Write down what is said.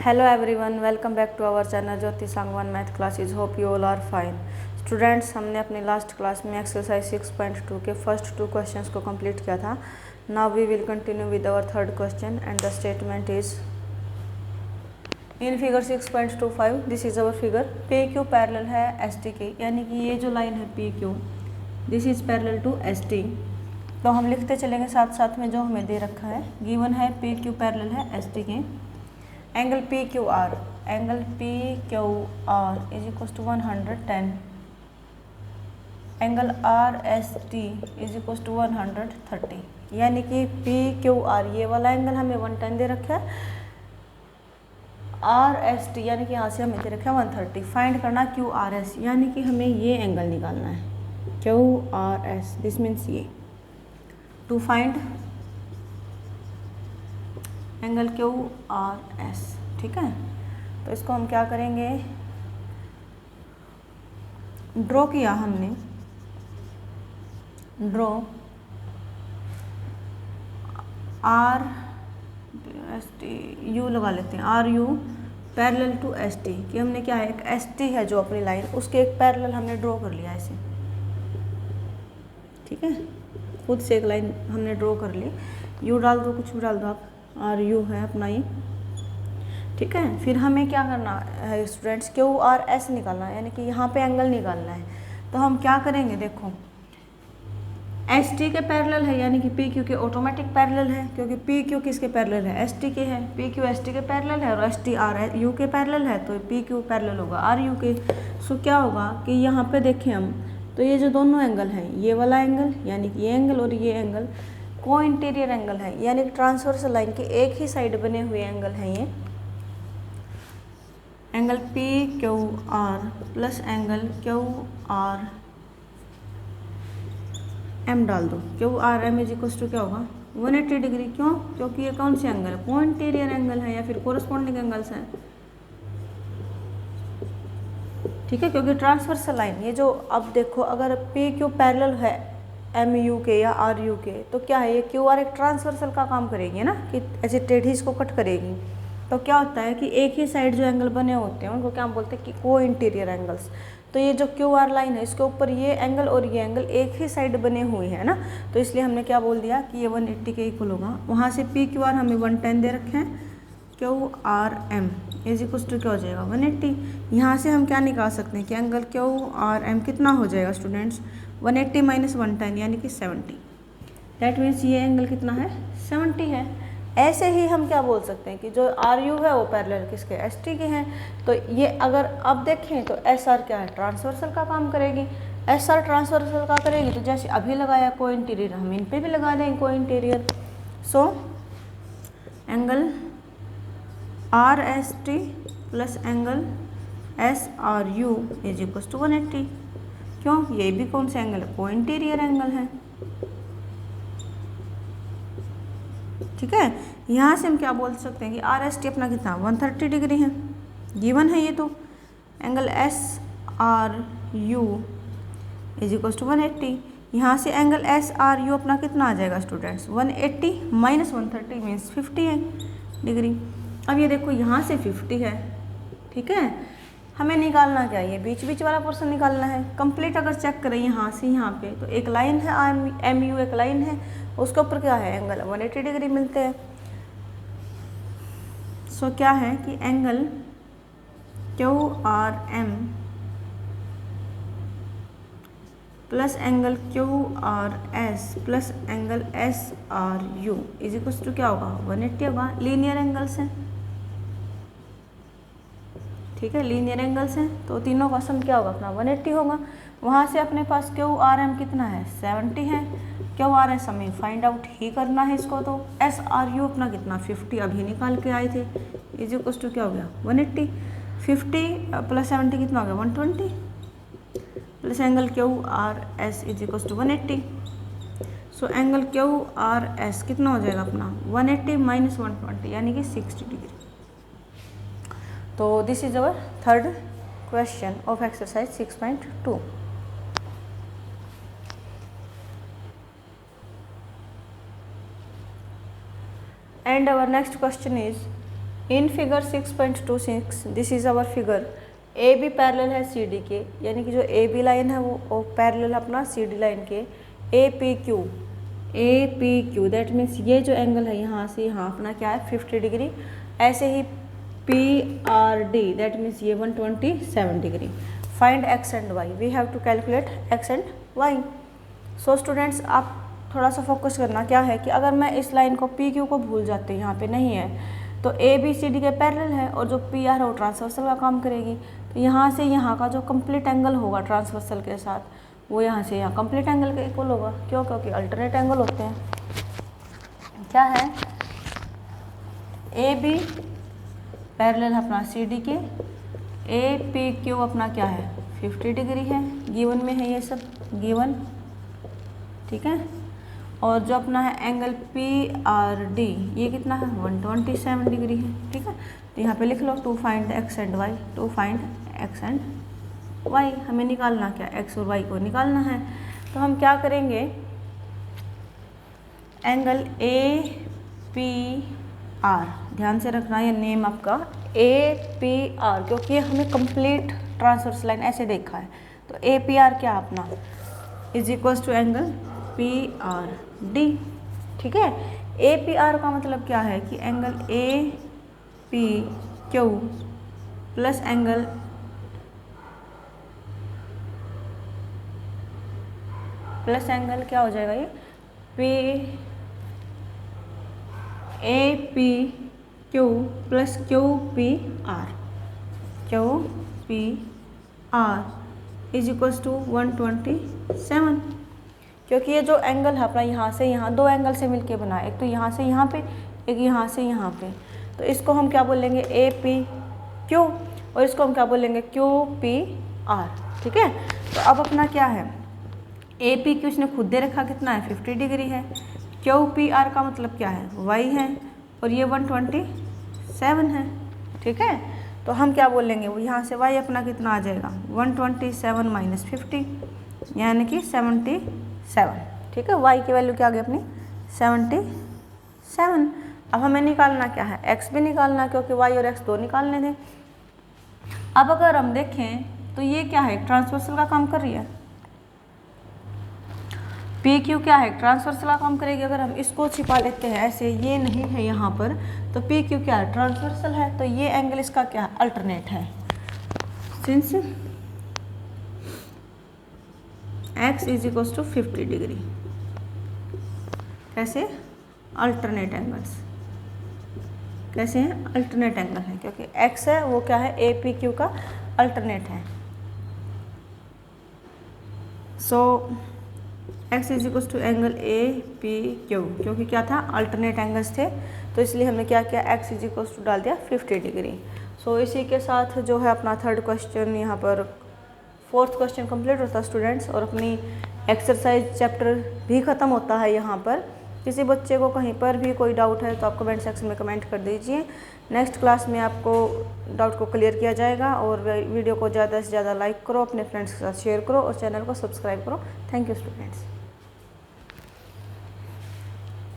Hello everyone, welcome back to our channel Jyoti Sangwan math classes. Hope you all are fine. Students, हमने अपनी last class में exercise 6.2 के first 2 questions को complete किया था. Now we will continue with our third question and the statement is in figure 6.25 this is our figure. P Q parallel है S T के, यानी कि ये जो लाइन है P Q this is parallel to S T. तो हम लिखते चलेंगे साथ साथ में जो हमें दे रखा है. गिवन है पी क्यू पैरेलल है एस टी के. Angle P Q R is equal to 110. Angle R S T is equal to 130. यानी कि पी क्यू आर ये वाला एंगल हमें 110 दे रखा है. आर एस टी यानी कि यहाँ से हमें दे रखा है 130. फाइंड करना क्यू आर एस, यानी कि हमें ये एंगल निकालना है. Q R S this means ये. To find angle Q R S. ठीक है, तो इसको हम क्या करेंगे, ड्रॉ किया हमने. Draw R S T U लगा लेते हैं. R U parallel to S T कि हमने क्या है, एक एस टी है जो अपनी लाइन, उसके एक पैरेलल हमने ड्रॉ कर लिया ऐसे. ठीक है, खुद से एक लाइन हमने ड्रॉ कर ली. यू डाल दो, कुछ भी डाल दो आप. आर यू है अपना ये. ठीक है, फिर हमें क्या करना है स्टूडेंट्स, क्यू आर एस निकालना है, यानी कि यहाँ पे एंगल निकालना है. तो हम क्या करेंगे, देखो एस टी के पैरेलल है, यानी कि पी क्यू के ऑटोमेटिक पैरेलल है, क्योंकि पी क्यू किसके पैरेलल है, एस टी के है. पी क्यू एस टी के पैरेलल है और एस टी आर यू के पैरेलल है, तो पी क्यू पैरेलल होगा आर यू के. सो क्या होगा कि यहाँ पे देखें हम, तो ये जो दोनों एंगल हैं, ये वाला एंगल यानी कि ये एंगल और ये एंगल को इंटीरियर एंगल है, यानी कि ट्रांसवर्सल लाइन के एक ही साइड बने हुए एंगल हैं. ये angle P Q R plus angle Q R M डाल दो. Q R M is equal to क्या होगा, 180 डिग्री. क्यों, क्योंकि ये कौन से एंगल है, को इंटीरियर एंगल है या फिर कोरस्पॉन्डिंग एंगल्स हैं. ठीक है, क्योंकि ट्रांसवर्सल लाइन ये जो, अब देखो अगर पी क्यू पैरेलल है एम यू के या आर यू के, तो क्या है, ये क्यू आर एक ट्रांसवर्सल का काम करेगी ना, कि ऐसे टेढ़ी इसको कट करेगी. तो क्या होता है कि एक ही साइड जो एंगल बने होते हैं उनको क्या बोलते हैं कि को इंटीरियर एंगल्स. तो ये जो क्यू आर लाइन है इसके ऊपर ये एंगल और ये एंगल एक ही साइड बने हुए हैं ना, तो इसलिए हमने क्या बोल दिया कि ये 180 के इक्वल होगा. वहाँ से पी क्यू आर हमें 110 दे रखे हैं. Q R M is equal to क्या हो जाएगा, 180. यहाँ से हम क्या निकाल सकते हैं कि एंगल क्यू आर एम कितना हो जाएगा स्टूडेंट्स, 180 माइनस 110 यानी कि 70. दैट मीन्स ये एंगल कितना है, 70 है. ऐसे ही हम क्या बोल सकते हैं कि जो आर यू है वो पैरेलल किसके, एस टी के हैं. तो ये अगर अब देखें तो एस आर क्या है, ट्रांसवर्सल का काम करेगी. एस आर ट्रांसवर्सल का करेगी, तो जैसे अभी लगाया को इंटीरियर, हम इन पे भी लगा देंगे को interior. So angle R S T plus angle S R U is equal to 180. क्यों, ये भी कौन सा एंगल है, को इंटीरियर एंगल है. ठीक है, यहाँ से हम क्या बोल सकते हैं कि आर एस टी अपना कितना 130 डिग्री है, गिवन है ये. तो angle S R U is equal to 180. यहाँ से एंगल एस आर यू अपना कितना आ जाएगा स्टूडेंट्स, 180 माइनस 130 मीन्स 50 है डिग्री. अब ये देखो यहाँ से 50 है. ठीक है, हमें निकालना क्या है, ये बीच बीच वाला पोर्शन निकालना है. कंप्लीट अगर चेक करें यहाँ से यहाँ पे, तो एक लाइन है एम यू, एक लाइन है, उसके ऊपर क्या है एंगल 180 डिग्री मिलते हैं. सो क्या है कि angle Q R M plus angle Q R S plus angle S R U is equal to क्या होगा, 180 होगा. लीनियर एंगल्स हैं. ठीक है, लीनियर एंगल्स हैं, तो तीनों का सम क्या होगा अपना 180 होगा. वहाँ से अपने पास क्यू आर एम कितना है, 70 है. क्यू आर एस हमें फाइंड आउट ही करना है इसको. तो एस आर यू अपना कितना 50 अभी निकाल के आए थे, इज इक्वल टू क्या हो गया 180. 50 प्लस 70 कितना हो गया 120 plus angle Q R S is equal to 180. So angle Q R S कितना हो जाएगा अपना 180 माइनस 120 यानी कि 60 डिग्री. तो this is our third question of exercise 6.2. And our next question is in figure 6.26 this is our figure, A B parallel है C D के, यानी कि जो ए बी लाइन है वो पैरेलल अपना सी डी लाइन के। ए पी क्यू दैट मीन्स ये जो एंगल है यहाँ से यहाँ अपना क्या है 50 डिग्री। ऐसे ही P R D that means ये 127 degree. Find x and y, we have to calculate x and y. So students आप थोड़ा सा फोकस करना क्या है कि अगर मैं इस लाइन को पी क्यू को भूल जाती हूँ, यहाँ पे नहीं है, तो ए बी सी डी के पैरेलल है और जो पी आर है वो ट्रांसवर्सल का काम करेगी। तो यहाँ से यहाँ का जो कंप्लीट एंगल होगा ट्रांसवर्सल के साथ वो यहाँ से यहाँ कंप्लीट एंगल के इक्वल होगा। क्यों? क्योंकि अल्टरनेट एंगल होते हैं। क्या है? ए बी पैरेलल अपना सी डी के, ए पी क्यू अपना क्या है 50 डिग्री है, गिवन में है ये सब गिवन, ठीक है। और जो अपना है एंगल पी आर डी ये कितना है 127 डिग्री है, ठीक है। तो यहाँ पे लिख लो to find x and y, to find x and y. हमें निकालना क्या, एक्स और वाई को निकालना है। तो हम क्या करेंगे, एंगल ए पी आर, ध्यान से रखना ये नेम आपका ए पी आर, क्योंकि ये हमें कंप्लीट ट्रांसवर्स लाइन ऐसे देखा है। तो ए पी आर क्या अपना is equals to angle P R D, ठीक है। ए पी आर का मतलब क्या है कि angle A P Q plus angle क्या हो जाएगा, ये P A P Q plus Q P R is equals to 127, क्योंकि ये जो एंगल है अपना यहाँ से यहाँ दो एंगल से मिलके बना है, एक तो यहाँ से यहाँ पे, एक यहाँ से यहाँ पे। तो इसको हम क्या बोलेंगे ए पी क्यू और इसको हम क्या बोलेंगे क्यू पी आर, ठीक है। तो अब अपना क्या है ए पी क्यू इसने खुद दे रखा कितना है 50 डिग्री है, क्यू पी आर का मतलब क्या है वाई है और ये 127 है, ठीक है। तो हम क्या बोलेंगे वो यहाँ से वाई अपना कितना आ जाएगा 127 माइनस 50 यानी कि 77, ठीक है। वाई की वैल्यू क्या आ गई अपनी 77। अब हमें निकालना क्या है, एक्स भी निकालना, क्योंकि वाई और एक्स दो निकालने थे। अब अगर हम देखें तो ये क्या है ट्रांसवर्सल का काम कर रही है, पी क्यू क्या है ट्रांसवर्सल का काम करेगी। अगर हम इसको छिपा लेते हैं ऐसे, ये नहीं है यहाँ पर, तो पी क्यू क्या है ट्रांसवर्सल है, तो ये एंगल इसका क्या है अल्टरनेट है। Since x is equals to 50 degree, कैसे अल्टरनेट एंगल्स, कैसे हैं अल्टरनेट एंगल है, क्योंकि एक्स है वो क्या है ए पी क्यू का अल्टरनेट है। So x is equals to angle A P Q, क्योंकि क्या था अल्टरनेट एंगल्स थे, तो इसलिए हमने क्या किया एक्स इज इक्वल्स टू डाल दिया 50 डिग्री। सो इसी के साथ जो है अपना थर्ड क्वेश्चन यहाँ पर फोर्थ क्वेश्चन कंप्लीट होता है स्टूडेंट्स, और अपनी एक्सरसाइज चैप्टर भी ख़त्म होता है यहाँ पर। किसी बच्चे को कहीं पर भी कोई डाउट है तो आप कमेंट सेक्शन में कमेंट कर दीजिए। नेक्स्ट क्लास में आपको डाउट को क्लियर किया जाएगा। और वीडियो को ज़्यादा से ज़्यादा लाइक करो, अपने फ्रेंड्स के साथ शेयर करो और चैनल को सब्सक्राइब करो। Thank you students.